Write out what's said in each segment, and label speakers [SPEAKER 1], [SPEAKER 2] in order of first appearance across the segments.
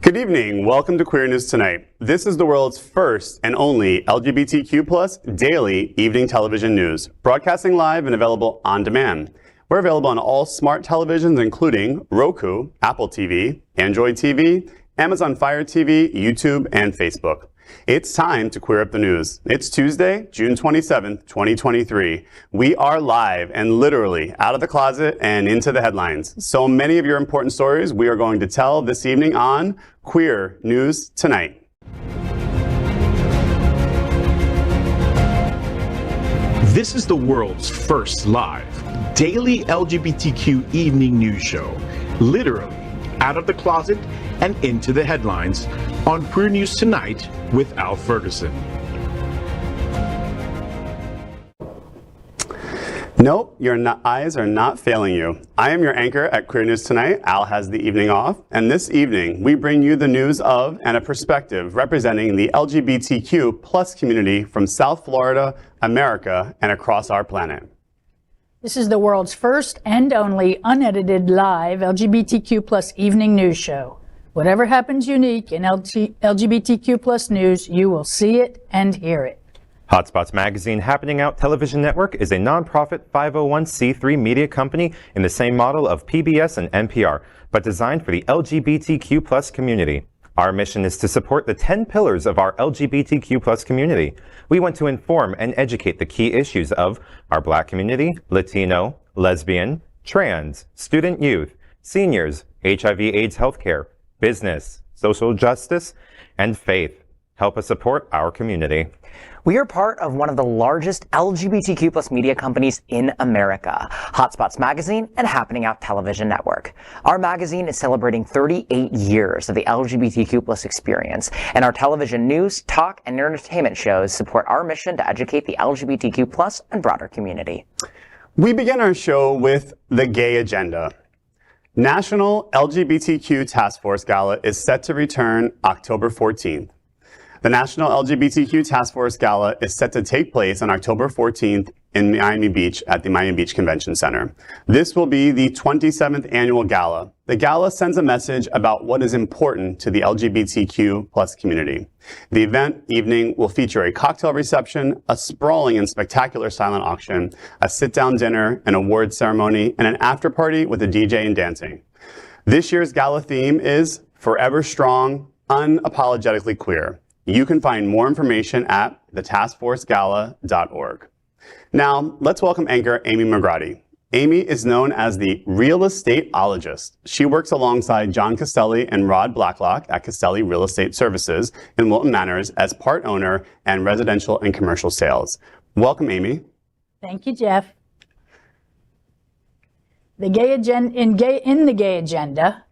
[SPEAKER 1] Good evening. Welcome to Queer News Tonight. This is the world's first and only LGBTQ+ daily evening television news, broadcasting live and available on demand. We're available on all smart televisions, including Roku, Apple TV, Android TV, Amazon Fire TV, YouTube, and Facebook. It's time to queer up the news. It's Tuesday, June 27th, 2023. We are live and literally out of the closet and into the headlines. So many of your important stories we are going to tell this evening on Queer News Tonight.
[SPEAKER 2] This is the world's first live daily LGBTQ evening news show, literally out of the closet and into the headlines on Queer News Tonight with Al Ferguson.
[SPEAKER 1] Nope, your eyes are not failing you. I am your anchor at Queer News Tonight. Al has the evening off, and this evening we bring you the news of and a perspective representing the LGBTQ+ community from South Florida, America, and across our planet.
[SPEAKER 3] This is the world's first and only unedited live LGBTQ+ evening news show. Whatever happens unique in LGBTQ+ news, you will see it and hear it.
[SPEAKER 4] Hotspots Magazine Happening Out Television Network is a nonprofit 501c3 media company in the same model of PBS and NPR, but designed for the LGBTQ+ community. Our mission is to support the 10 pillars of our LGBTQ+ community. We want to inform and educate the key issues of our Black community, Latino, lesbian, trans, student youth, seniors, HIV/AIDS healthcare, business, social justice, and faith. Help us support our community.
[SPEAKER 5] We are part of one of the largest LGBTQ+ media companies in America, Hotspots Magazine and Happening Out Television Network. Our magazine is celebrating 38 years of the LGBTQ+ experience, and our television news, talk, and entertainment shows support our mission to educate the LGBTQ+ and broader community.
[SPEAKER 1] We begin our show with the gay agenda. National LGBTQ Task Force Gala is set to return October 14th. The National LGBTQ Task Force Gala is set to take place on October 14th in Miami Beach at the Miami Beach Convention Center. This will be the 27th annual gala. The gala sends a message about what is important to the LGBTQ+ community. The event evening will feature a cocktail reception, a sprawling and spectacular silent auction, a sit-down dinner, an award ceremony, and an after-party with a DJ and dancing. This year's gala theme is Forever Strong, Unapologetically Queer. You can find more information at thetaskforcegala.org. Now, let's welcome anchor Amy McGrotty. Amy is known as the real estateologist. She works alongside John Castelli and Rod Blacklock at Castelli Real Estate Services in Wilton Manors as part owner and residential and commercial sales. Welcome, Amy.
[SPEAKER 3] Thank you, Jeff. In the gay agenda,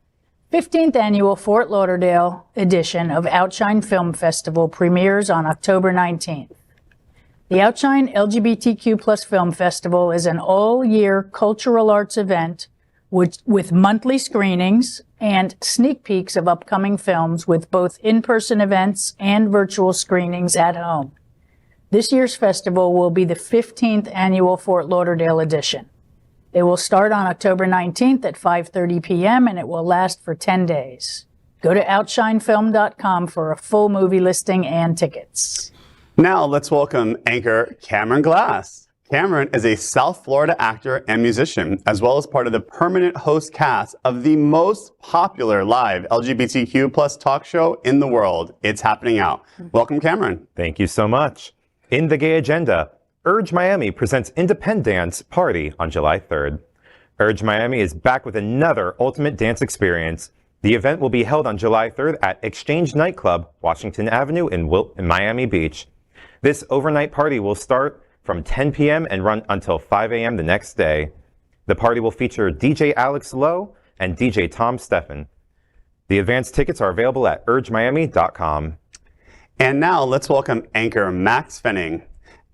[SPEAKER 3] 15th annual Fort Lauderdale edition of Outshine Film Festival premieres on October 19th. The Outshine LGBTQ+ Film Festival is an all-year cultural arts event with monthly screenings and sneak peeks of upcoming films with both in-person events and virtual screenings at home. This year's festival will be the 15th annual Fort Lauderdale edition. It will start on October 19th at 5:30 p.m. and it will last for 10 days. Go to outshinefilm.com for a full movie listing and tickets.
[SPEAKER 1] Now let's welcome anchor Cameron Glass. Cameron is a South Florida actor and musician, as well as part of the permanent host cast of the most popular live LGBTQ+ talk show in the world. It's Happening Out. Welcome, Cameron.
[SPEAKER 4] Thank you so much. In the gay agenda, Urge Miami presents IndepenDNCE Party on July 3rd. Urge Miami is back with another ultimate dance experience. The event will be held on July 3rd at Exchange Nightclub, Washington Avenue in Miami Beach. This overnight party will start from 10 p.m. and run until 5 a.m. the next day. The party will feature DJ Alex Lowe and DJ Tom Steffen. The advance tickets are available at urgemiami.com.
[SPEAKER 1] And now let's welcome anchor Maxx Fenning.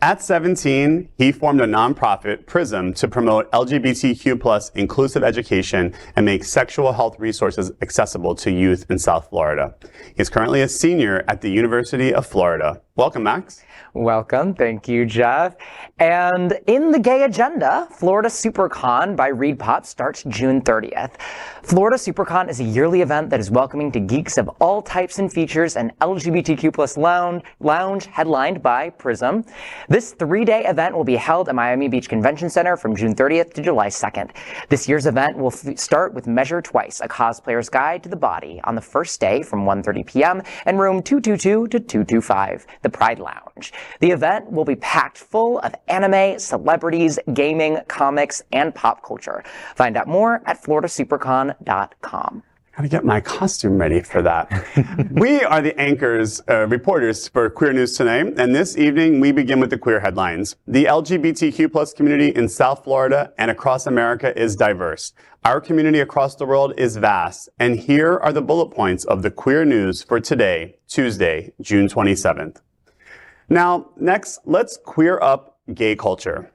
[SPEAKER 1] At 17, he formed a nonprofit, PRISM, to promote LGBTQ+ inclusive education and make sexual health resources accessible to youth in South Florida. He's currently a senior at the University of Florida. Welcome, Max.
[SPEAKER 5] Welcome. Thank you, Jeff. And in the gay agenda, Florida Supercon by Reedpop starts June 30th. Florida Supercon is a yearly event that is welcoming to geeks of all types and features, an LGBTQ plus lounge headlined by Prism. This 3-day event will be held at Miami Beach Convention Center from June 30th to July 2nd. This year's event will start with Measure Twice, a cosplayer's guide to the body, on the first day from 1:30 p.m. in room 222 to 225, the Pride Lounge. The event will be packed full of anime, celebrities, gaming, comics, and pop culture. Find out more at floridasupercon.com.
[SPEAKER 1] Gotta get my costume ready for that. We are the reporters for Queer News Tonight, and this evening we begin with the queer headlines. The LGBTQ plus community in South Florida and across America is diverse. Our community across the world is vast, and here are the bullet points of the queer news for today, Tuesday, June 27th. Now, next, let's queer up gay culture.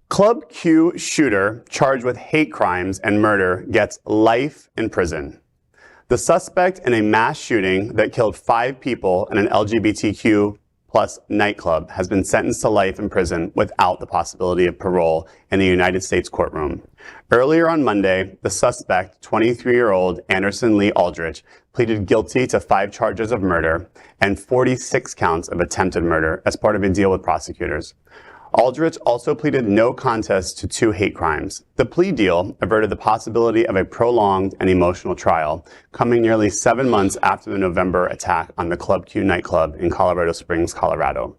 [SPEAKER 1] Club Q shooter charged with hate crimes and murder gets life in prison. The suspect in a mass shooting that killed 5 people in an LGBTQ plus nightclub has been sentenced to life in prison without the possibility of parole in a United States courtroom. Earlier on Monday, the suspect, 23-year-old Anderson Lee Aldrich, pleaded guilty to 5 charges of murder and 46 counts of attempted murder as part of a deal with prosecutors. Aldrich also pleaded no contest to 2 hate crimes. The plea deal averted the possibility of a prolonged and emotional trial, coming nearly 7 months after the November attack on the Club Q nightclub in Colorado Springs, Colorado.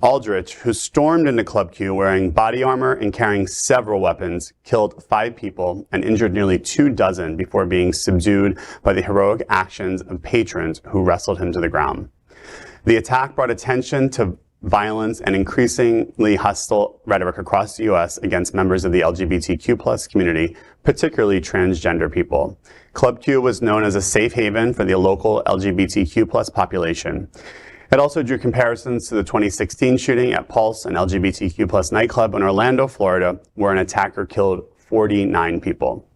[SPEAKER 1] Aldrich, who stormed into Club Q wearing body armor and carrying several weapons, killed 5 people and injured nearly 24 before being subdued by the heroic actions of patrons who wrestled him to the ground. The attack brought attention to violence and increasingly hostile rhetoric across the U.S. against members of the LGBTQ plus community, particularly transgender people. Club Q was known as a safe haven for the local LGBTQ plus population. It also drew comparisons to the 2016 shooting at Pulse, an LGBTQ plus nightclub in Orlando, Florida, where an attacker killed 49 people.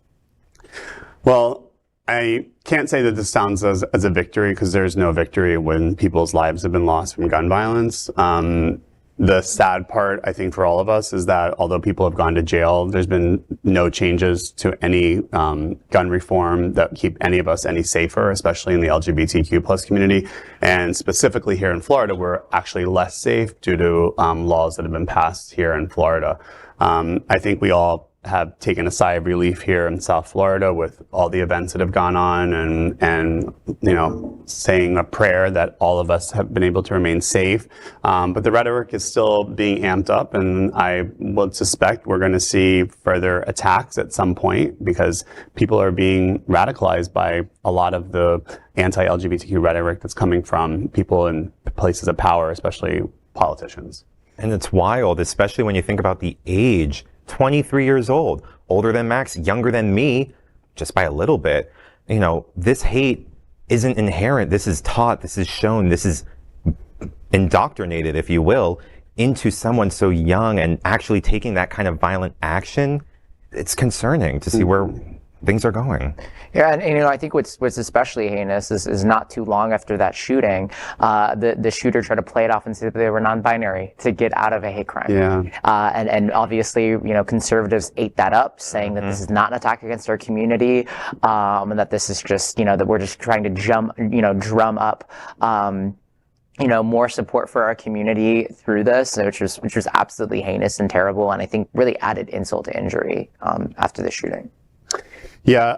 [SPEAKER 1] Well, I can't say that this sounds as a victory, because there's no victory when people's lives have been lost from gun violence. The sad part, I think, for all of us is that although people have gone to jail, there's been no changes to any gun reform that keep any of us any safer, especially in the LGBTQ plus community. And specifically here in Florida, we're actually less safe due to laws that have been passed here in Florida. I think we all have taken a sigh of relief here in South Florida with all the events that have gone on, and you know, saying a prayer that all of us have been able to remain safe. But the rhetoric is still being amped up, and I would suspect we're going to see further attacks at some point, because people are being radicalized by a lot of the anti-LGBTQ rhetoric that's coming from people in places of power, especially politicians.
[SPEAKER 4] And it's wild, especially when you think about the age. 23 years old, older than Max, younger than me, just by a little bit. You know, this hate isn't inherent. This is taught, this is shown, this is indoctrinated, if you will, into someone so young, and actually taking that kind of violent action. It's concerning to see where things are going.
[SPEAKER 5] Yeah, and you know, I think what's especially heinous is not too long after that shooting, the shooter tried to play it off and say that they were non-binary to get out of a hate crime.
[SPEAKER 1] Yeah.
[SPEAKER 5] And obviously, you know, conservatives ate that up, saying that this is not an attack against our community, and that this is just, you know, that we're just trying to drum up, you know, more support for our community through this, which was absolutely heinous and terrible, and I think really added insult to injury after the shooting.
[SPEAKER 1] Yeah,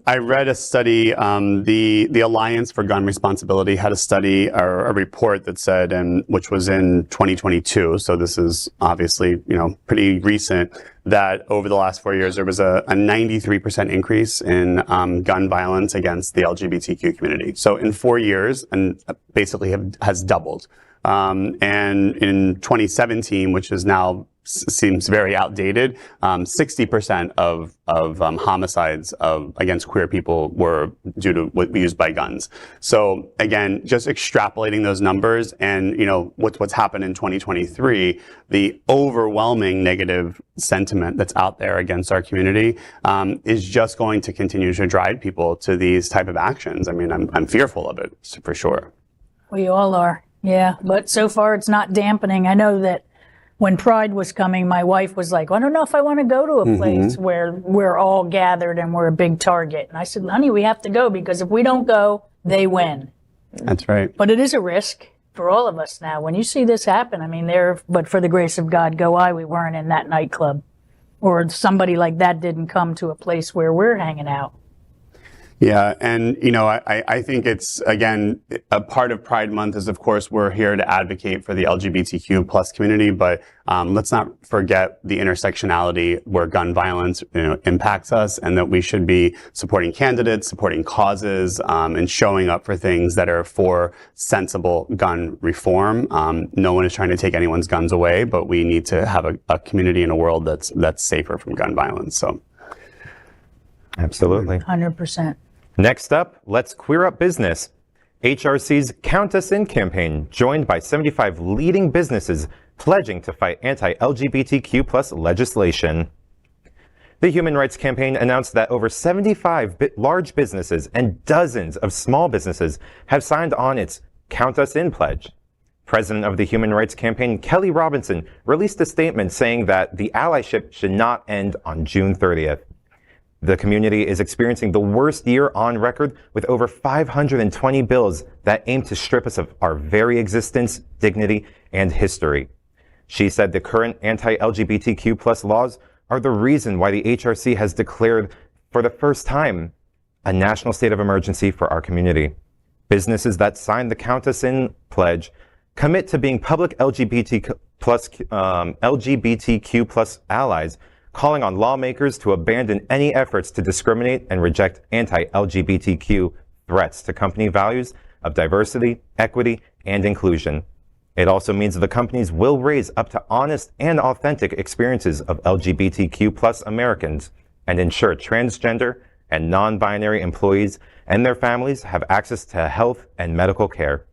[SPEAKER 1] I read a study, the Alliance for Gun Responsibility had a study, or a report that said, and which was in 2022, so this is obviously, you know, pretty recent, that over the last 4 years there was a 93% increase in gun violence against the LGBTQ community. So in 4 years, and basically has doubled. And in 2017, which is now seems very outdated, 60% of homicides against queer people were due to what we used by guns. So again, just extrapolating those numbers, and you know what's happened in 2023, the overwhelming negative sentiment that's out there against our community is just going to continue to drive people to these type of actions. I mean, I'm fearful of it for sure.
[SPEAKER 3] We all are. Yeah, but so far it's not dampening. I know that when Pride was coming, my wife was like, I don't know if I want to go to a place where we're all gathered and we're a big target. And I said, honey, we have to go because if we don't go, they win.
[SPEAKER 1] That's right.
[SPEAKER 3] But it is a risk for all of us now. When you see this happen, I mean, but for the grace of God, we weren't in that nightclub. Or somebody like that didn't come to a place where we're hanging out.
[SPEAKER 1] Yeah, and I think it's, again, a part of Pride Month is, of course, we're here to advocate for the LGBTQ plus community, but let's not forget the intersectionality where gun violence impacts us, and that we should be supporting candidates, supporting causes, and showing up for things that are for sensible gun reform. No one is trying to take anyone's guns away, but we need to have a community and a world that's safer from gun violence. So,
[SPEAKER 4] absolutely.
[SPEAKER 3] 100%.
[SPEAKER 4] Next up, let's queer up business. HRC's Count Us In campaign, joined by 75 leading businesses pledging to fight anti-LGBTQ plus legislation. The Human Rights Campaign announced that over 75 large businesses and dozens of small businesses have signed on its Count Us In pledge. President of the Human Rights Campaign, Kelly Robinson, released a statement saying that the allyship should not end on June 30th. The community is experiencing the worst year on record, with over 520 bills that aim to strip us of our very existence, dignity, and history. She said the current anti-LGBTQ plus laws are the reason why the HRC has declared for the first time a national state of emergency for our community. Businesses that sign the Count Us In pledge commit to being public LGBTQ plus allies, calling on lawmakers to abandon any efforts to discriminate and reject anti-LGBTQ threats to company values of diversity, equity, and inclusion. It also means that the companies will raise up to honest and authentic experiences of LGBTQ plus Americans and ensure transgender and non-binary employees and their families have access to health and medical care.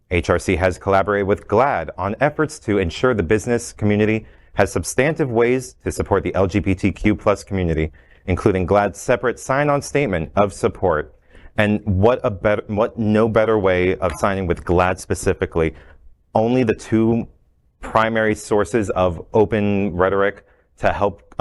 [SPEAKER 4] HRC has collaborated with GLAAD on efforts to ensure the business community has substantive ways to support the LGBTQ plus community, including GLAAD's separate sign-on statement of support. And what no better way of signing with GLAAD specifically. Only the two primary sources of open rhetoric to help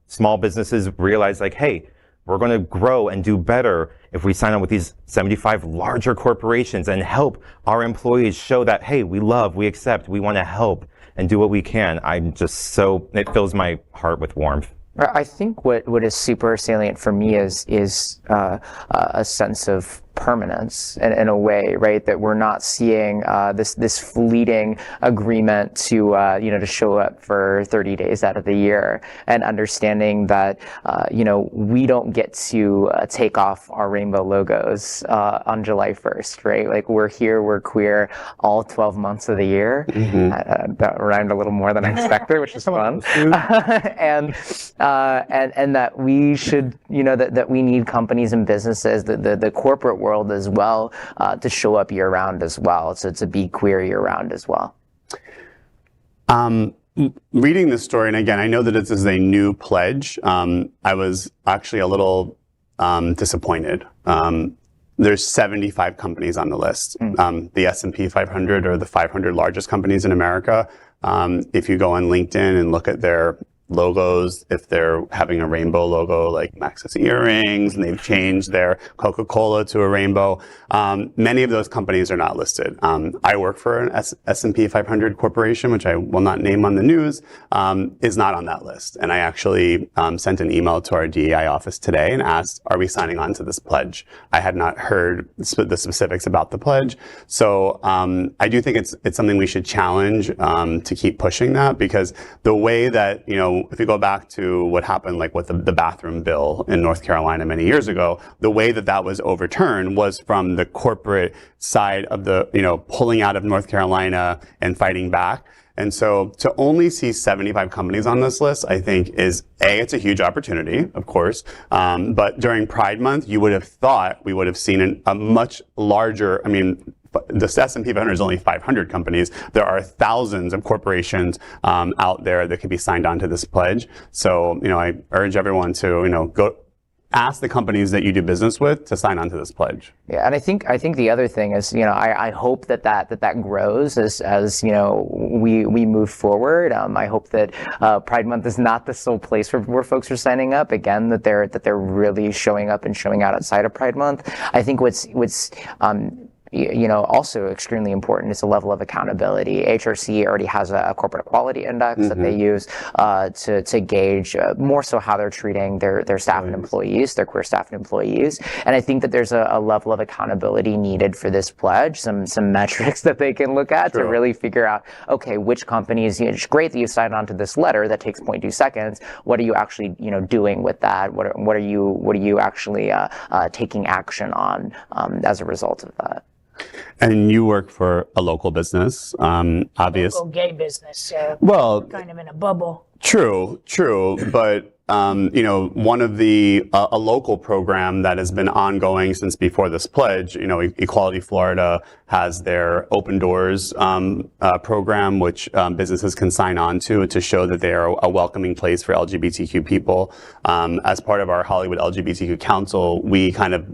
[SPEAKER 4] small businesses realize, like, hey, we're going to grow and do better if we sign on with these 75 larger corporations and help our employees show that, hey, we love, we accept, we want to help and do what we can. It fills my heart with warmth.
[SPEAKER 5] I think what is super salient for me is a sense of permanence in a way, right? That we're not seeing this fleeting agreement to show up for 30 days out of the year, and understanding that we don't get to take off our rainbow logos on July 1st, right? Like, we're here, we're queer all 12 months of the year. That rhymed a little more than I expected, which is fun. and that we should, that we need companies and businesses, the corporate world as well, to show up year round as well. So to be queer year round as well.
[SPEAKER 1] Reading this story, and again, I know that this is a new pledge. I was actually a little disappointed. There's 75 companies on the list. The S&P 500 are the 500 largest companies in America. If you go on LinkedIn and look at their logos, if they're having a rainbow logo like Maxx's earrings, and they've changed their Coca-Cola to a rainbow, many of those companies are not listed. I work for an S&P 500 corporation, which I will not name on the news, is not on that list. And I actually sent an email to our DEI office today and asked, are we signing on to this pledge? I had not heard the specifics about the pledge. So I do think it's something we should challenge to keep pushing that, because the way that, if you go back to what happened like with the bathroom bill in North Carolina many years ago, the way that was overturned was from the corporate side of the, pulling out of North Carolina and fighting back. And so to only see 75 companies on this list, I think is it's a huge opportunity, of course. But during Pride Month, you would have thought we would have seen a much larger, the S&P 500 is only 500 companies. There are thousands of corporations out there that could be signed on to this pledge. So, I urge everyone to, go ask the companies that you do business with to sign on to this pledge.
[SPEAKER 5] Yeah, and I think the other thing is, I hope that grows as we move forward. I hope that Pride Month is not the sole place where folks are signing up. Again, that they're really showing up and showing out outside of Pride Month. I think what's also extremely important is the level of accountability. HRC already has a corporate equality index that they use to gauge more so how they're treating their staff and employees, their queer staff and employees. And I think that there's a level of accountability needed for this pledge, some metrics that they can look at to really figure out, okay, which companies, it's great that you signed on to this letter that takes 0.2 seconds. What are you actually, doing with that? What are you actually taking action on as a result of that?
[SPEAKER 1] And you work for a local business, obvious.
[SPEAKER 3] Local gay business, so
[SPEAKER 1] well,
[SPEAKER 3] kind of in a bubble.
[SPEAKER 1] True, but one of a local program that has been ongoing since before this pledge, Equality Florida has their Open Doors program, which businesses can sign on to show that they are a welcoming place for LGBTQ people. As part of our Hollywood LGBTQ Council, we kind of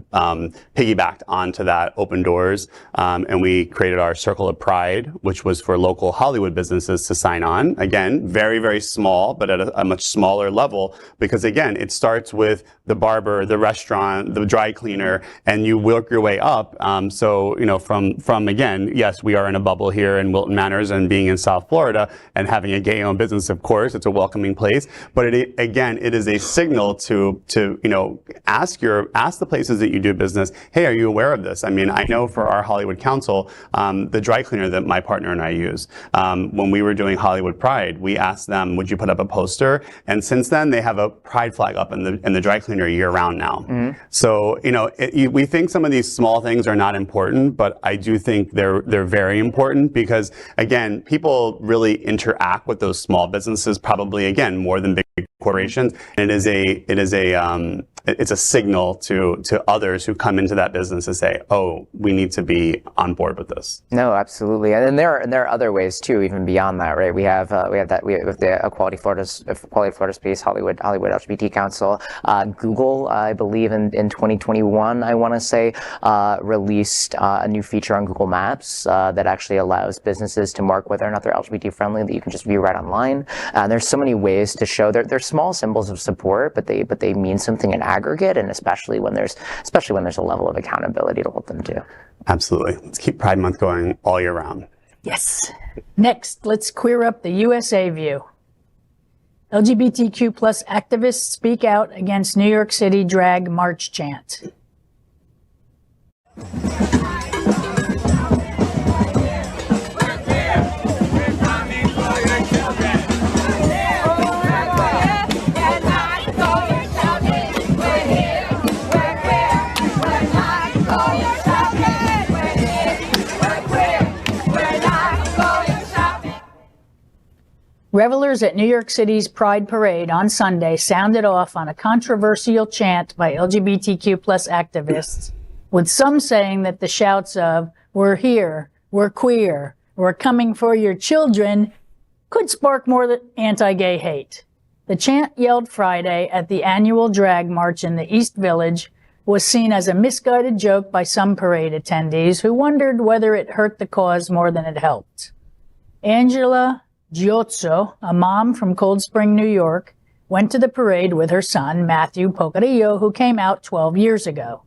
[SPEAKER 1] piggybacked onto that Open Doors, and we created our Circle of Pride, which was for local Hollywood businesses to sign on. Again, very, very small, but at a much smaller level, because again, it starts with the barber, the restaurant, the dry cleaner, and you work your way up. From again, yes, we are in a bubble here in Wilton Manors and being in South Florida and having a gay-owned business, of course, it's a welcoming place. But it is a signal to ask the places that you do business, hey, are you aware of this? I mean, I know for our Hollywood Council, the dry cleaner that my partner and I use, when we were doing Hollywood Pride, we asked them, would you put up a poster? And since then, they have a pride flag up in the dry cleaner year-round now. So, we think some of these small things are not important, but I do think they're very important because, again, people really interact with those small businesses probably, again, more than big corporations. And it's a signal to others who come into that business to say, oh, we need to be on board with this.
[SPEAKER 5] No, absolutely. And there are other ways too, even beyond that, right? We have the Equality Florida Space, Hollywood LGBT Council. Google, I believe in 2021, I want to say, released a new feature on Google Maps that actually allows businesses to mark whether or not they're LGBT friendly, that you can just view right online. There's so many ways to show they're small symbols of support, but they mean something in aggregate, and especially when there's a level of accountability to hold them to.
[SPEAKER 1] Absolutely. Let's keep Pride Month going all year round.
[SPEAKER 3] Yes. Next, let's queer up the USA view. LGBTQ plus activists speak out against New York City drag march chant. Revelers at New York City's Pride Parade on Sunday sounded off on a controversial chant by LGBTQ plus activists, with some saying that the shouts of, "We're here, we're queer, we're coming for your children," could spark more anti-gay hate. The chant, yelled Friday at the annual drag march in the East Village, was seen as a misguided joke by some parade attendees who wondered whether it hurt the cause more than it helped. Angela Giozzo, a mom from Cold Spring, New York, went to the parade with her son, Matthew Pocarillo, who came out 12 years ago.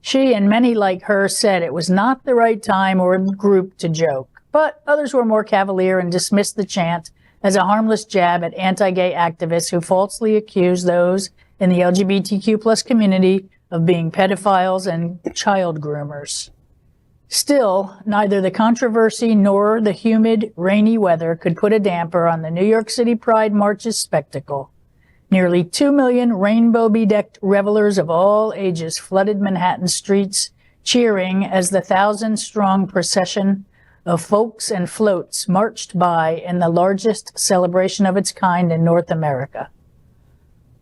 [SPEAKER 3] She and many like her said it was not the right time or group to joke, but others were more cavalier and dismissed the chant as a harmless jab at anti-gay activists who falsely accuse those in the LGBTQ plus community of being pedophiles and child groomers. Still, neither the controversy nor the humid, rainy weather could put a damper on the New York City Pride March's spectacle. Nearly 2 million rainbow-bedecked revelers of all ages flooded Manhattan streets, cheering as the 1,000-strong procession of folks and floats marched by in the largest celebration of its kind in North America.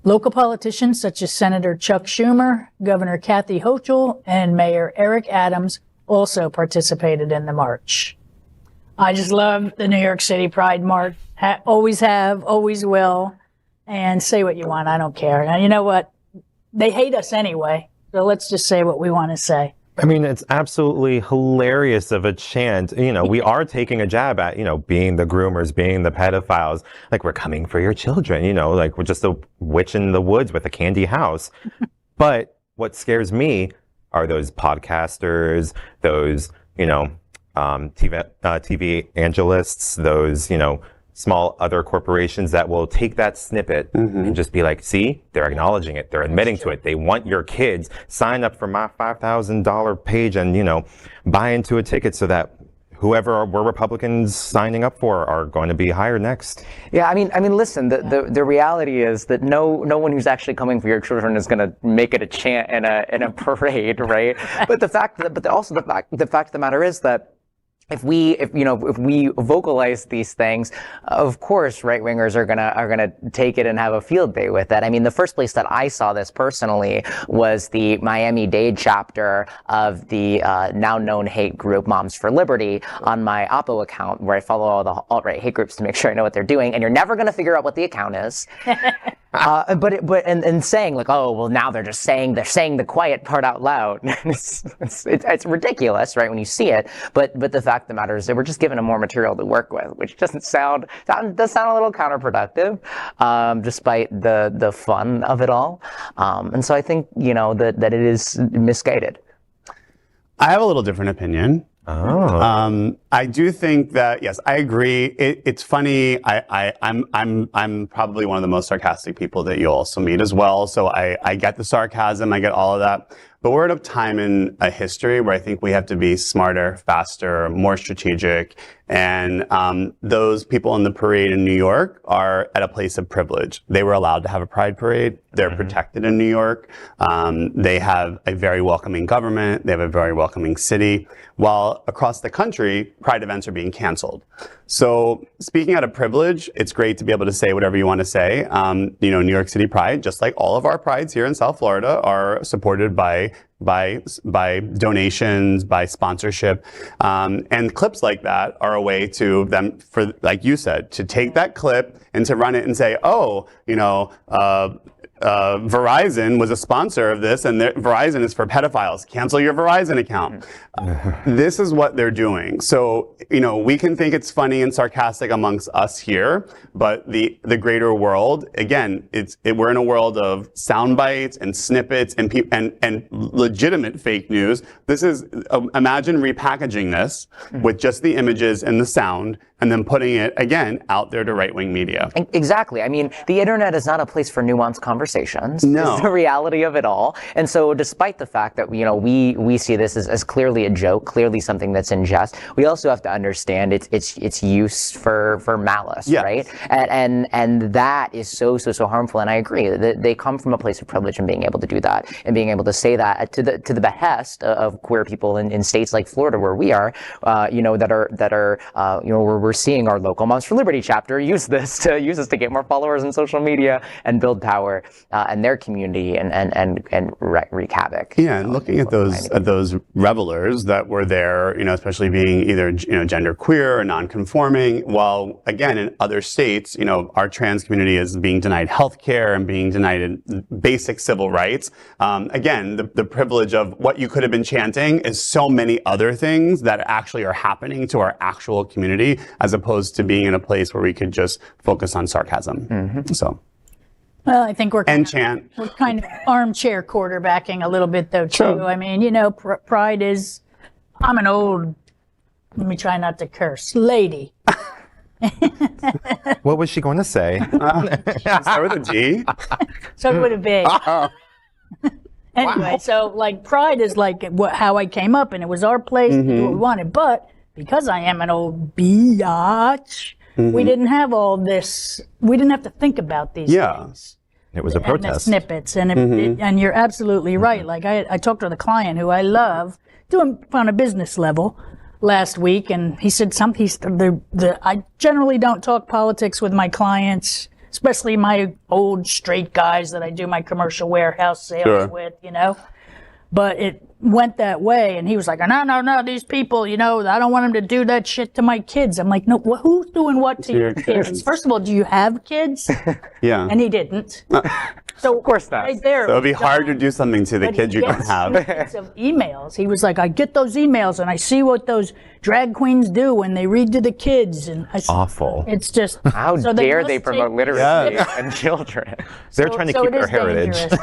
[SPEAKER 3] Local politicians such as Senator Chuck Schumer, Governor Kathy Hochul, and Mayor Eric Adams also participated in the march. I just love the New York City Pride March. Always have, always will. And say what you want, I don't care. Now, you know what? they hate us anyway. So let's just say what we want to say.
[SPEAKER 4] I mean, it's absolutely hilarious of a Chant. You know, we are taking a jab at, you know, being the groomers, being the pedophiles. Like, we're coming for your children, you know, like we're just a witch in the woods with a candy house. But what scares me are those podcasters, those, you know, TV evangelists, those, you know, small other corporations that will take that snippet and just be like, see, they're acknowledging it. They're admitting to it. They want your kids. Sign up for my $5,000 page and, you know, buy into a ticket so that whoever we're Republicans signing up for are going to be hired next.
[SPEAKER 5] Yeah, I mean, listen, the reality is that no one who's actually coming for your children is going to make it a chant in a parade, right? But the fact of the matter is that if we vocalize these things, of course, right-wingers are gonna take it and have a field day with it. I mean, the first place that I saw this personally was the Miami-Dade chapter of the now known hate group Moms for Liberty on my Oppo account, where I follow all the alt-right hate groups to make sure I know what they're doing. And you're never gonna figure out what the account is. But saying like, oh well, now they're saying the quiet part out loud. it's ridiculous, right, when you see it. But the fact of the matter is that we're just given them more material to work with, which does sound a little counterproductive, despite the fun of it all. And so I think, you know, that it is misguided.
[SPEAKER 1] I have a little different opinion.
[SPEAKER 4] Oh.
[SPEAKER 1] I do think that, yes, I agree. It's funny. I'm probably one of the most sarcastic people that you'll also meet as well. So I get the sarcasm. I get all of that. But we're at a time in a history where I think we have to be smarter, faster, more strategic. And those people in the parade in New York are at a place of privilege. They were allowed to have a pride parade. They're protected in New York. They have a very welcoming government. They have a very welcoming city. While across the country, pride events are being canceled. So speaking out of privilege, it's great to be able to say whatever you want to say. You know, New York City Pride, just like all of our prides here in South Florida, are supported by donations, by sponsorship. And clips like that are a way to them, for, like you said, to take that clip and to run it and say, oh, you know, Verizon was a sponsor of this, and Verizon is for pedophiles. Cancel your Verizon account. This is what they're doing. So, you know, we can think it's funny and sarcastic amongst us here, but the greater world, again, we're in a world of sound bites and snippets and legitimate fake news. This is, imagine repackaging this with just the images and the sound, and then putting it, again, out there to right-wing media.
[SPEAKER 5] Exactly. I mean, the internet is not a place for nuanced conversations.
[SPEAKER 1] No.
[SPEAKER 5] It's the reality of it all. And so despite the fact that, you know, we see this as clearly a joke, clearly something that's in jest, we also have to understand its use for malice,
[SPEAKER 1] yes.
[SPEAKER 5] right? And that is so harmful. And I agree that they come from a place of privilege and being able to do that and being able to say that to the behest of queer people in states like Florida, where we are, you know, that are you know, where we're seeing our local Moms for Liberty chapter use this to get more followers on social media and build power in their community and wreak havoc.
[SPEAKER 1] Yeah, and looking at those revelers that were there, you know, especially being either, you know, gender queer or non-conforming, while again in other states, you know, our trans community is being denied health care and being denied basic civil rights. Again, the privilege of what you could have been chanting is so many other things that actually are happening to our actual community, as opposed to being in a place where we could just focus on sarcasm. So.
[SPEAKER 3] Well, I think we're kind of armchair quarterbacking a little bit, though, too.
[SPEAKER 1] True.
[SPEAKER 3] I mean, you know, pride is, I'm an old, let me try not to curse, lady.
[SPEAKER 4] What was she going to say?
[SPEAKER 1] Start with a G?
[SPEAKER 3] So with a B. Anyway, so like pride is like how I came up, and it was our place to do what we wanted. But because I am an old biatch, we didn't have all this. We didn't have to think about these things.
[SPEAKER 4] It was a protest.
[SPEAKER 3] And the snippets, and and you're absolutely right. Like I talked to the client who I love, doing on a business level, last week, and he said something. I generally don't talk politics with my clients, especially my old straight guys that I do my commercial warehouse sales with, you know. But it went that way, and he was like, no, these people, you know, I don't want them to do that shit to my kids. I'm like, no, who's doing what to your kids? First of all, do you have kids?
[SPEAKER 1] Yeah.
[SPEAKER 3] And he didn't. So
[SPEAKER 5] Of course not.
[SPEAKER 3] right there.
[SPEAKER 1] So it'd be hard to do something to the
[SPEAKER 3] But
[SPEAKER 1] kids
[SPEAKER 3] he
[SPEAKER 1] you don't
[SPEAKER 3] gets
[SPEAKER 1] have.
[SPEAKER 3] snippets of emails. He was like, I get those emails and I see what those drag queens do when they read to the kids. And
[SPEAKER 4] Awful.
[SPEAKER 3] It's just
[SPEAKER 5] How
[SPEAKER 3] so
[SPEAKER 5] dare
[SPEAKER 3] must
[SPEAKER 5] they promote
[SPEAKER 3] take-
[SPEAKER 5] literacy
[SPEAKER 1] Yeah.
[SPEAKER 5] and children?
[SPEAKER 4] They're trying to
[SPEAKER 3] so
[SPEAKER 4] keep
[SPEAKER 3] it
[SPEAKER 4] their
[SPEAKER 3] is
[SPEAKER 4] heritage.
[SPEAKER 3] dangerous.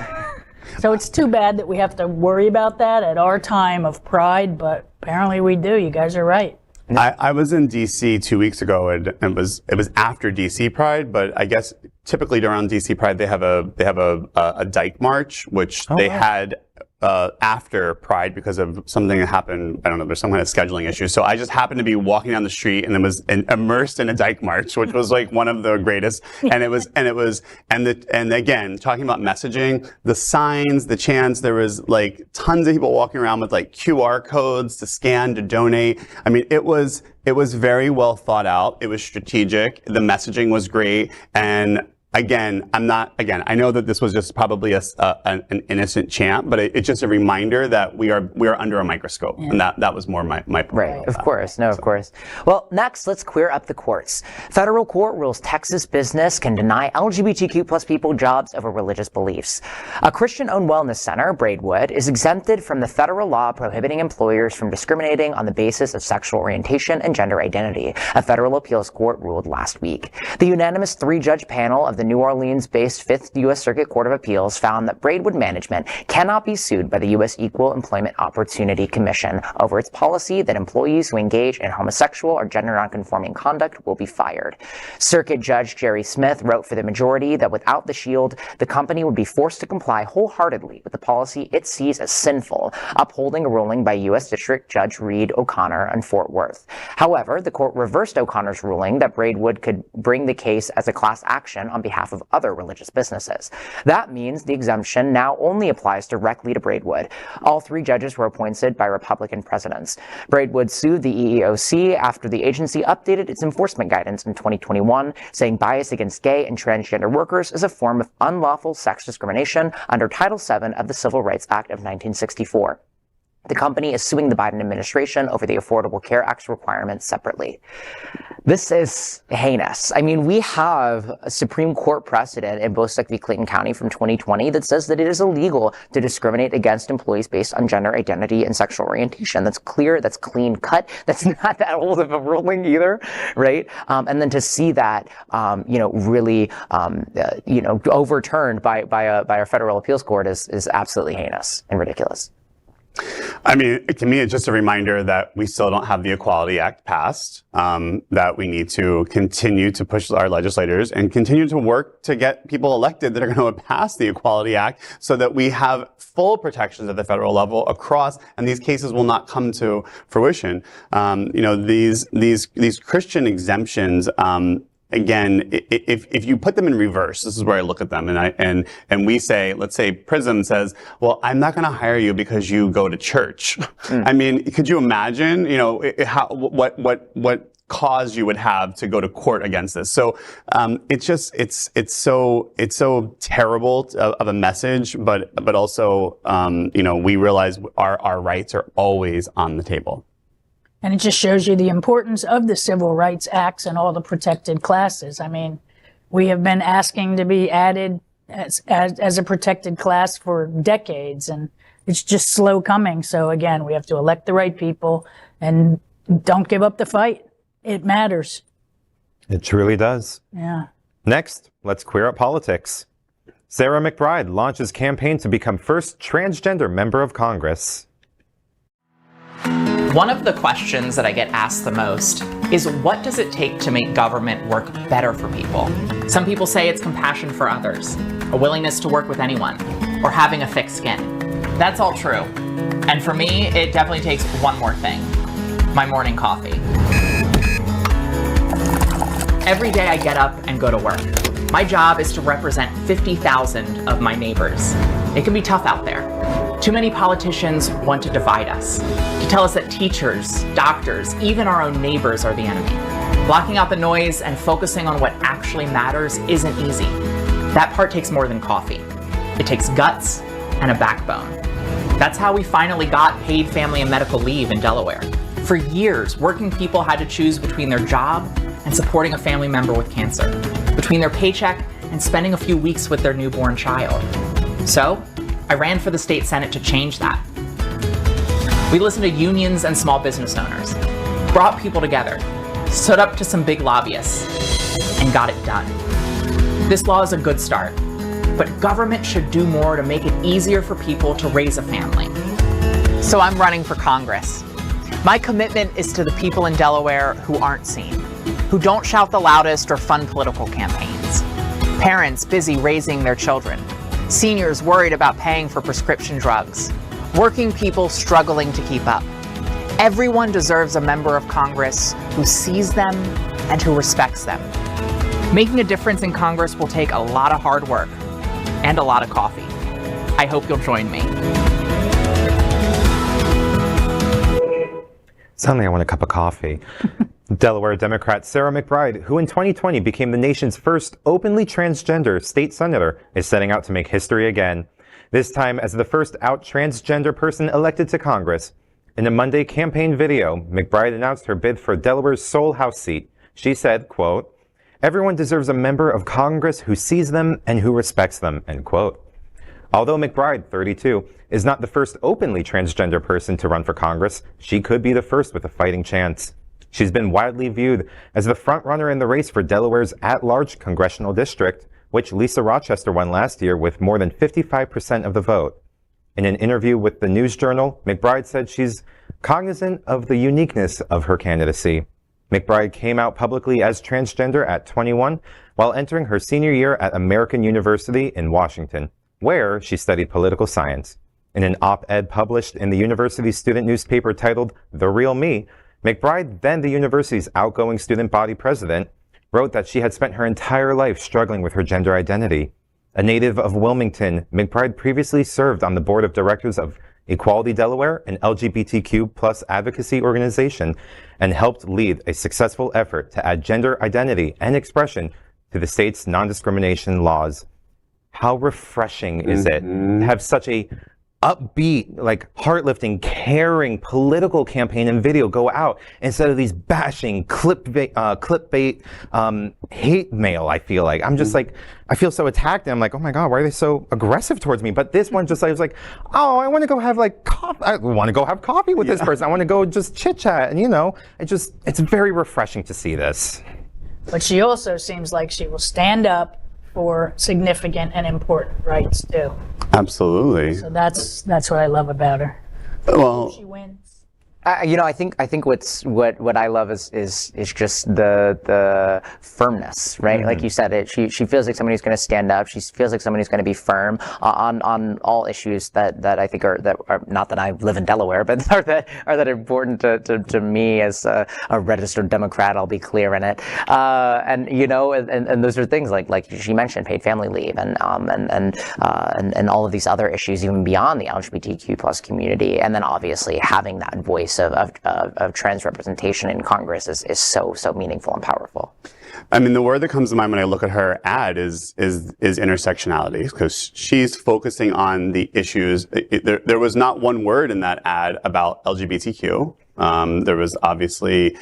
[SPEAKER 3] So it's too bad that we have to worry about that at our time of pride, but apparently we do. You guys are right.
[SPEAKER 1] I was in DC 2 weeks ago, and it was after DC Pride, but I guess typically around DC Pride they have a Dyke March, which they had after Pride because of something that happened. I don't know. There's some kind of scheduling issue. So I just happened to be walking down the street and was immersed in a Dyke March, which was like one of the greatest. And and again, talking about messaging, the signs, the chants, there was like tons of people walking around with like QR codes to scan, to donate. I mean, it was very well thought out. It was strategic. The messaging was great. And Again, I know that this was just probably an innocent chant, but it's just a reminder that we are under a microscope, and that was more my point.
[SPEAKER 5] Right, of course. No, of course. Well, next, let's queer up the courts. Federal court rules Texas business can deny LGBTQ plus people jobs over religious beliefs. A Christian-owned wellness center, Braidwood, is exempted from the federal law prohibiting employers from discriminating on the basis of sexual orientation and gender identity. A federal appeals court ruled last week. The unanimous 3-judge panel of the New Orleans-based 5th U.S. Circuit Court of Appeals found that Braidwood management cannot be sued by the U.S. Equal Employment Opportunity Commission over its policy that employees who engage in homosexual or gender nonconforming conduct will be fired. Circuit Judge Jerry Smith wrote for the majority that without the shield, the company would be forced to comply wholeheartedly with the policy it sees as sinful, upholding a ruling by U.S. District Judge Reed O'Connor in Fort Worth. However, the court reversed O'Connor's ruling that Braidwood could bring the case as a class action on behalf of other religious businesses. That means the exemption now only applies directly to Braidwood. All 3 judges were appointed by Republican presidents. Braidwood sued the EEOC after the agency updated its enforcement guidance in 2021, saying bias against gay and transgender workers is a form of unlawful sex discrimination under Title VII of the Civil Rights Act of 1964. The company is suing the Biden administration over the Affordable Care Act's requirements separately. This is heinous. I mean, we have a Supreme Court precedent in Bostock v. Clayton County from 2020 that says that it is illegal to discriminate against employees based on gender identity and sexual orientation. That's clear, that's clean cut, that's not that old of a ruling either, right? And then to see that, really, overturned by a federal appeals court is absolutely heinous and ridiculous.
[SPEAKER 1] I mean, to me, it's just a reminder that we still don't have the Equality Act passed, that we need to continue to push our legislators and continue to work to get people elected that are going to pass the Equality Act so that we have full protections at the federal level across, and these cases will not come to fruition. These Christian exemptions, again, if you put them in reverse, this is where I look at them, and we say, let's say Prism says, well, I'm not going to hire you because you go to church. I mean, could you imagine, what cause you would have to go to court against this? So it's so terrible of a message, but also we realize our rights are always on the table.
[SPEAKER 3] And it just shows you the importance of the Civil Rights Acts and all the protected classes. I mean, we have been asking to be added as a protected class for decades, and it's just slow coming. So again, we have to elect the right people and don't give up the fight. It matters.
[SPEAKER 4] It truly does.
[SPEAKER 3] Yeah.
[SPEAKER 4] Next, let's queer up politics. Sarah McBride launches campaign to become first transgender member of Congress.
[SPEAKER 6] One of the questions that I get asked the most is, what does it take to make government work better for people? Some people say it's compassion for others, a willingness to work with anyone, or having a thick skin. That's all true. And for me, it definitely takes one more thing: my morning coffee. Every day I get up and go to work. My job is to represent 50,000 of my neighbors. It can be tough out there. Too many politicians want to divide us, to tell us that teachers, doctors, even our own neighbors are the enemy. Blocking out the noise and focusing on what actually matters isn't easy. That part takes more than coffee. It takes guts and a backbone. That's how we finally got paid family and medical leave in Delaware. For years, working people had to choose between their job and supporting a family member with cancer, between their paycheck and spending a few weeks with their newborn child. So, I ran for the state senate to change that. We listened to unions and small business owners, brought people together, stood up to some big lobbyists, and got it done. This law is a good start, but government should do more to make it easier for people to raise a family. So I'm running for Congress. My commitment is to the people in Delaware who aren't seen, who don't shout the loudest or fund political campaigns. Parents busy raising their children, seniors worried about paying for prescription drugs, working people struggling to keep up. Everyone deserves a member of Congress who sees them and who respects them. Making a difference in Congress will take a lot of hard work and a lot of coffee. I hope you'll join me.
[SPEAKER 4] Suddenly I want a cup of coffee. Delaware Democrat Sarah McBride, who in 2020 became the nation's first openly transgender state senator, is setting out to make history again. This time as the first out transgender person elected to Congress. In a Monday campaign video, McBride announced her bid for Delaware's sole House seat. She said, quote, "Everyone deserves a member of Congress who sees them and who respects them," end quote. Although McBride, 32, is not the first openly transgender person to run for Congress, she could be the first with a fighting chance. She's been widely viewed as the frontrunner in the race for Delaware's at-large congressional district, which Lisa Rochester won last year with more than 55% of the vote. In an interview with the News Journal, McBride said she's cognizant of the uniqueness of her candidacy. McBride came out publicly as transgender at 21 while entering her senior year at American University in Washington, where she studied political science. In an op-ed published in the university's student newspaper titled The Real Me, McBride, then the university's outgoing student body president, wrote that she had spent her entire life struggling with her gender identity. A native of Wilmington, McBride previously served on the board of directors of Equality Delaware, an LGBTQ+ advocacy organization, and helped lead a successful effort to add gender identity and expression to the state's non-discrimination laws. How refreshing is it to have such a upbeat, like heart-lifting, caring political campaign and video go out instead of these bashing clickbait hate mail. I feel like I'm just like, I feel so attacked and I'm like, oh my God, why are they so aggressive towards me? But this one just like, was like, oh, I want to go have like coffee. I want to go have coffee with this person. I want to go just chit chat. And you know, it's very refreshing to see this.
[SPEAKER 3] But she also seems like she will stand up for significant and important rights too.
[SPEAKER 1] Absolutely.
[SPEAKER 3] So that's what I love about her.
[SPEAKER 1] Well,
[SPEAKER 3] She wins.
[SPEAKER 5] I think what I love is just the firmness, right? Like you said, she feels like somebody who's going to stand up. She feels like somebody who's going to be firm on all issues that I think are not that I live in Delaware, but are that important to me as a registered Democrat. I'll be clear in it, and you know, and those are things like she mentioned, paid family leave, and all of these other issues even beyond the LGBTQ+ community, and then obviously having that voice of trans representation in Congress is so meaningful and powerful.
[SPEAKER 1] I mean, the word that comes to mind when I look at her ad is intersectionality, because she's focusing on the issues. There was not one word in that ad about LGBTQ. There was obviously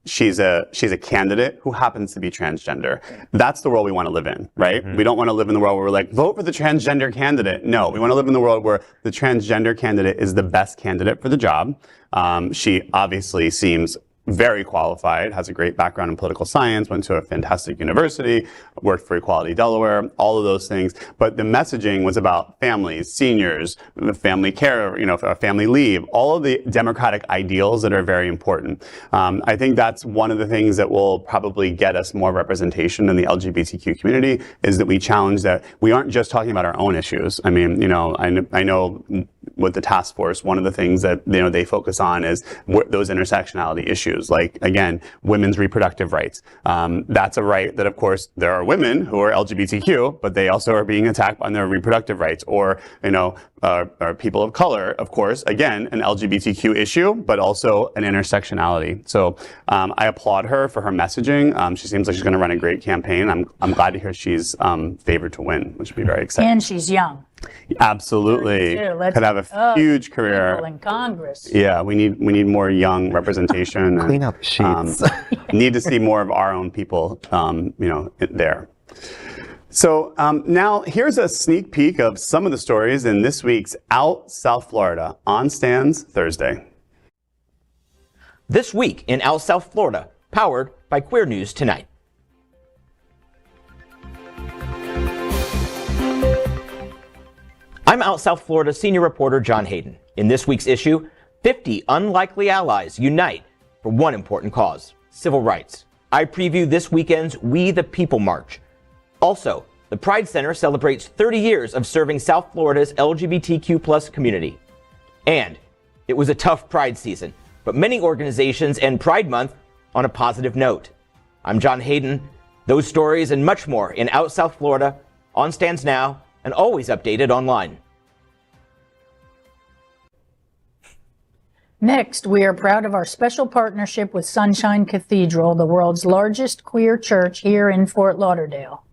[SPEAKER 1] she's a candidate who happens to be transgender. That's the world we want to live in, right? Mm-hmm. We don't want to live in the world where we're like, vote for the transgender candidate. No, we want to live in the world where the transgender candidate is the best candidate for the job. She obviously seems very qualified, has a great background in political science, went to a fantastic university, worked for Equality Delaware, all of those things. But the messaging was about families, seniors, family care, family leave, all of the democratic ideals that are very important. I think that's one of the things that will probably get us more representation in the LGBTQ community, is that we challenge that we aren't just talking about our own issues. I mean, I know with the Taskforce, one of the things that they focus on is those intersectionality issues. Like, again, women's reproductive rights. That's a right that, of course, there are women who are LGBTQ, but they also are being attacked on their reproductive rights. Or, are people of color, of course, again, an LGBTQ issue, but also an intersectionality. So I applaud her for her messaging. She seems like she's going to run a great campaign. I'm glad to hear she's favored to win, which would be very exciting.
[SPEAKER 3] And she's young.
[SPEAKER 1] Absolutely. Could have a huge career.
[SPEAKER 3] In Congress.
[SPEAKER 1] Yeah, we need more young representation.
[SPEAKER 4] Clean out the sheets.
[SPEAKER 1] Need to see more of our own people, there. So now here's a sneak peek of some of the stories in this week's Out South Florida on stands Thursday.
[SPEAKER 7] This week in Out South Florida, powered by Queer News Tonight. I'm Out South Florida senior reporter John Hayden. In this week's issue, 50 unlikely allies unite for one important cause, civil rights. I preview this weekend's We the People March. Also, the Pride Center celebrates 30 years of serving South Florida's LGBTQ+ community. And it was a tough Pride season, but many organizations end Pride Month on a positive note. I'm John Hayden. Those stories and much more in Out South Florida, on stands now, and always updated online.
[SPEAKER 3] Next, we are proud of our special partnership with Sunshine Cathedral, the world's largest queer church here in Fort Lauderdale.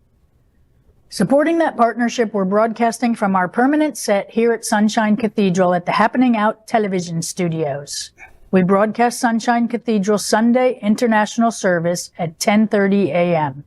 [SPEAKER 3] Supporting that partnership, we're broadcasting from our permanent set here at Sunshine Cathedral at the Happening Out television studios. We broadcast Sunshine Cathedral Sunday International Service at 10:30 a.m.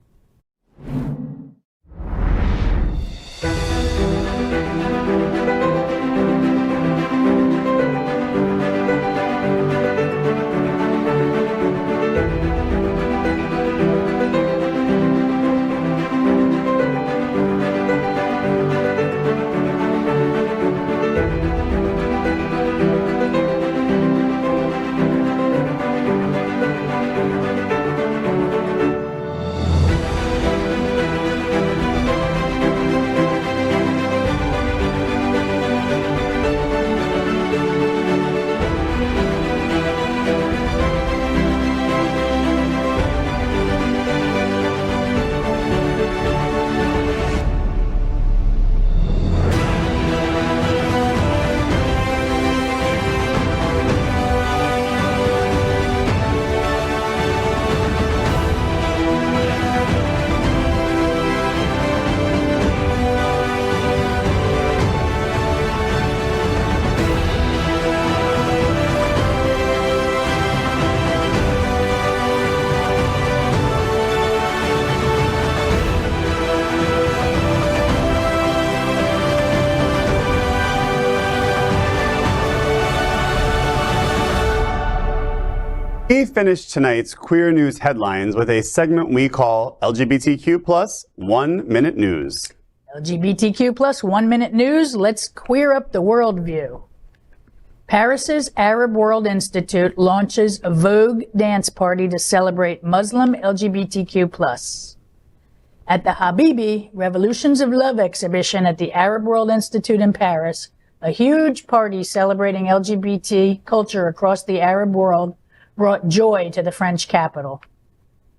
[SPEAKER 1] We finished tonight's Queer News headlines with a segment we call LGBTQ plus 1 Minute News.
[SPEAKER 3] LGBTQ plus 1 Minute News, let's queer up the worldview. Paris's Arab World Institute launches a Vogue dance party to celebrate Muslim LGBTQ plus. At the Habibi Revolutions of Love exhibition at the Arab World Institute in Paris, a huge party celebrating LGBT culture across the Arab world brought joy to the French capital.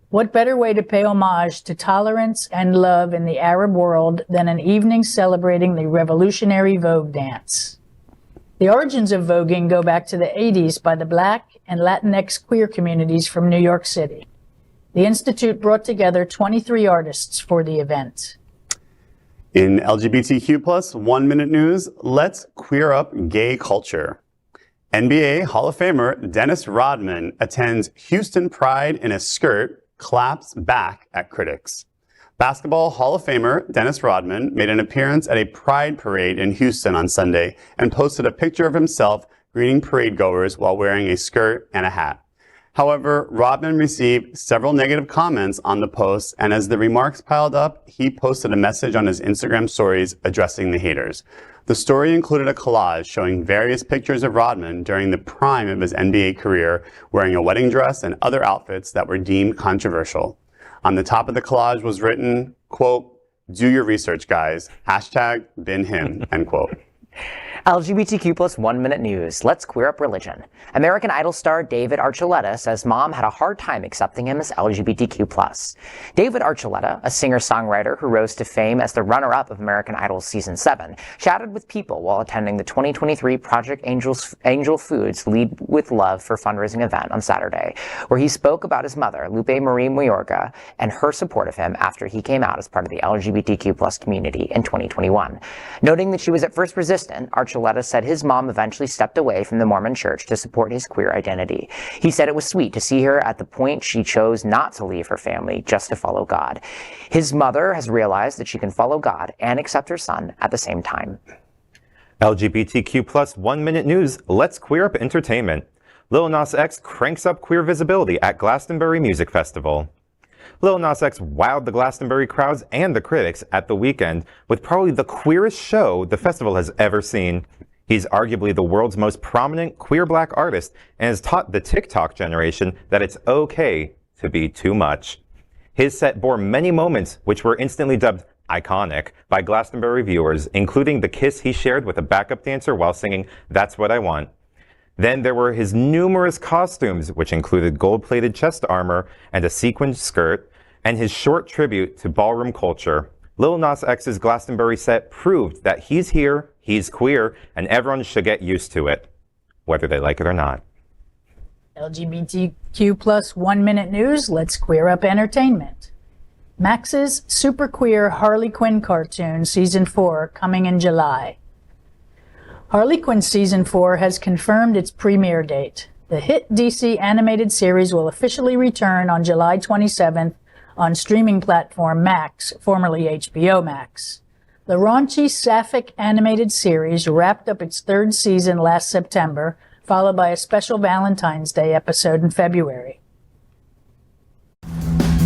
[SPEAKER 3] What better way to pay homage to tolerance and love in the Arab world than an evening celebrating the revolutionary Vogue dance? The origins of voguing go back to the 80s by the Black and Latinx queer communities from New York City. The Institute brought together 23 artists for the event.
[SPEAKER 1] In LGBTQ plus 1 Minute News, let's queer up gay culture. NBA Hall of Famer Dennis Rodman attends Houston Pride in a skirt, claps back at critics. Basketball Hall of Famer Dennis Rodman made an appearance at a Pride parade in Houston on Sunday and posted a picture of himself greeting parade goers while wearing a skirt and a hat. However, Rodman received several negative comments on the post, and as the remarks piled up, he posted a message on his Instagram stories addressing the haters. The story included a collage showing various pictures of Rodman during the prime of his NBA career, wearing a wedding dress and other outfits that were deemed controversial. On the top of the collage was written, quote, "Do your research, guys. #BeenHim," end quote.
[SPEAKER 5] LGBTQ plus 1 minute news. Let's queer up religion. American Idol star David Archuleta says mom had a hard time accepting him as LGBTQ plus. David Archuleta, a singer-songwriter who rose to fame as the runner-up of American Idol season 7, chatted with people while attending the 2023 Project Angel Foods Lead with Love for fundraising event on Saturday, where he spoke about his mother, Lupe Marie Mayorga, and her support of him after he came out as part of the LGBTQ plus community in 2021. Noting that she was at first resistant, Archuleta said his mom eventually stepped away from the Mormon church to support his queer identity. He said it was sweet to see her at the point she chose not to leave her family just to follow God. His mother has realized that she can follow God and accept her son at the same time.
[SPEAKER 4] LGBTQ plus 1 minute news. Let's queer up entertainment. Lil Nas X cranks up queer visibility at Glastonbury Music Festival. Lil Nas X wowed the Glastonbury crowds and the critics at the weekend with probably the queerest show the festival has ever seen. He's arguably the world's most prominent queer black artist and has taught the TikTok generation that it's okay to be too much. His set bore many moments which were instantly dubbed iconic by Glastonbury viewers, including the kiss he shared with a backup dancer while singing That's What I Want. Then there were his numerous costumes, which included gold-plated chest armor and a sequined skirt, and his short tribute to ballroom culture. Lil Nas X's Glastonbury set proved that he's here, he's queer, and everyone should get used to it, whether they like it or not.
[SPEAKER 3] LGBTQ plus 1 minute news. Let's queer up entertainment. Maxx's super queer Harley Quinn cartoon season 4 coming in July. Harley Quinn Season 4 has confirmed its premiere date. The hit DC animated series will officially return on July 27th on streaming platform Max, formerly HBO Max. The raunchy, sapphic animated series wrapped up its 3rd season last September, followed by a special Valentine's Day episode in February.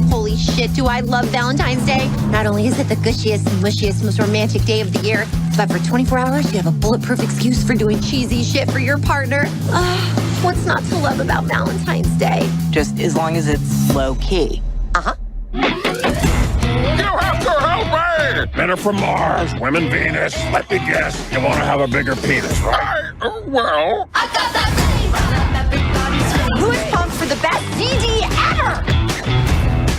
[SPEAKER 8] Holy shit, do I love Valentine's Day. Not only is it the gushiest and mushiest, most romantic day of the year, but for 24 hours, you have a bulletproof excuse for doing cheesy shit for your partner. What's not to love about Valentine's Day?
[SPEAKER 9] Just as long as it's low-key.
[SPEAKER 8] Uh-huh.
[SPEAKER 10] You have to help me! Men are from Mars, women Venus. Let me guess, you want to have a bigger penis, right? Well...
[SPEAKER 8] I got that thing! Who is pumped for the best CD ever?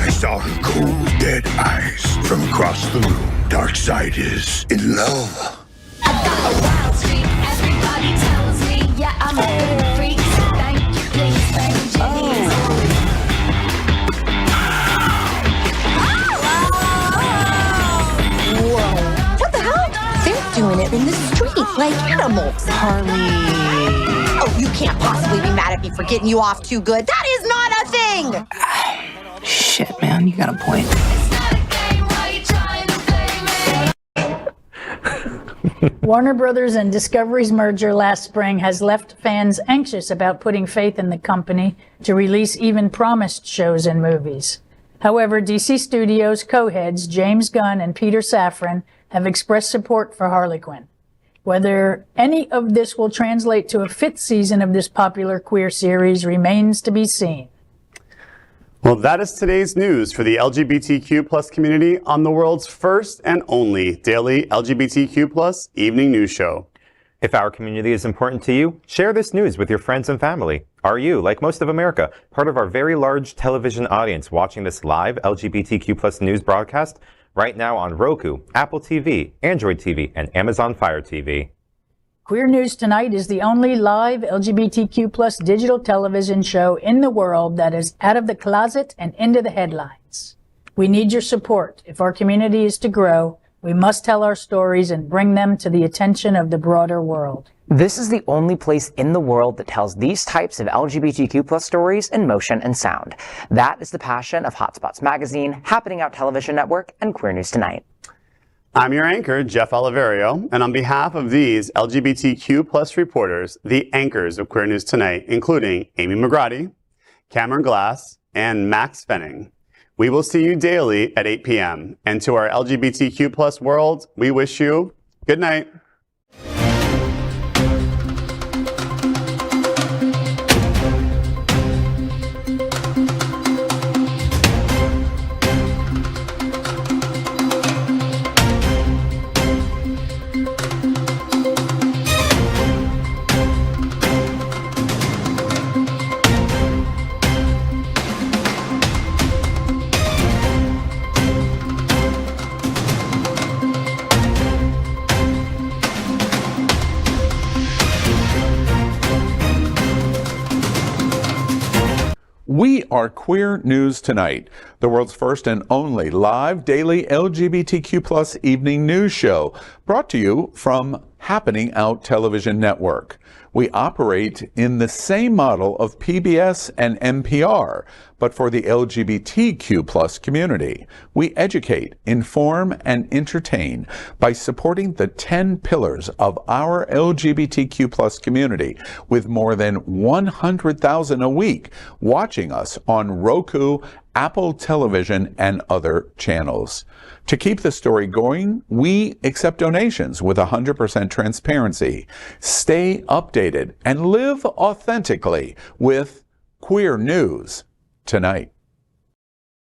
[SPEAKER 10] I saw her cool, dead eyes from across the room. Dark side is in love.
[SPEAKER 11] I've got a wild streak, everybody tells me. Yeah, I'm a freak, so thank you, please, baby.
[SPEAKER 8] Whoa. What the hell? They're doing it in the street like animals.
[SPEAKER 9] Harley.
[SPEAKER 8] Oh, you can't possibly be mad at me for getting you off too good. That is not a thing!
[SPEAKER 9] Shit, man, you got a point.
[SPEAKER 3] Warner Brothers and Discovery's merger last spring has left fans anxious about putting faith in the company to release even promised shows and movies. However, DC Studios co-heads James Gunn and Peter Safran have expressed support for Harley Quinn. Whether any of this will translate to a 5th season of this popular queer series remains to be seen.
[SPEAKER 1] Well, that is today's news for the LGBTQ plus community on the world's first and only daily LGBTQ plus evening news show.
[SPEAKER 4] If our community is important to you, share this news with your friends and family. Are you, like most of America, part of our very large television audience watching this live LGBTQ plus news broadcast right now on Roku, Apple TV, Android TV, and Amazon Fire TV?
[SPEAKER 3] Queer News Tonight is the only live LGBTQ plus digital television show in the world that is out of the closet and into the headlines. We need your support. If our community is to grow, we must tell our stories and bring them to the attention of the broader world.
[SPEAKER 5] This is the only place in the world that tells these types of LGBTQ plus stories in motion and sound. That is the passion of Hotspots Magazine, Happening Out Television Network, and Queer News Tonight.
[SPEAKER 1] I'm your anchor, Jeff Oliverio, and on behalf of these LGBTQ plus reporters, the anchors of Queer News Tonight, including Amy McGrotty, Cameron Glass, and Maxx Fenning, we will see you daily at 8 p.m. And to our LGBTQ plus world, we wish you good night.
[SPEAKER 12] We are Queer News Tonight, the world's first and only live daily LGBTQ+ evening news show, brought to you from Happening Out Television Network. We operate in the same model of PBS and NPR, but for the LGBTQ+ community. We educate, inform, and entertain by supporting the 10 pillars of our LGBTQ+ community, with more than 100,000 a week watching us on Roku, Apple Television, and other channels. To keep the story going, we accept donations with 100% transparency. Stay updated and live authentically with Queer News Tonight.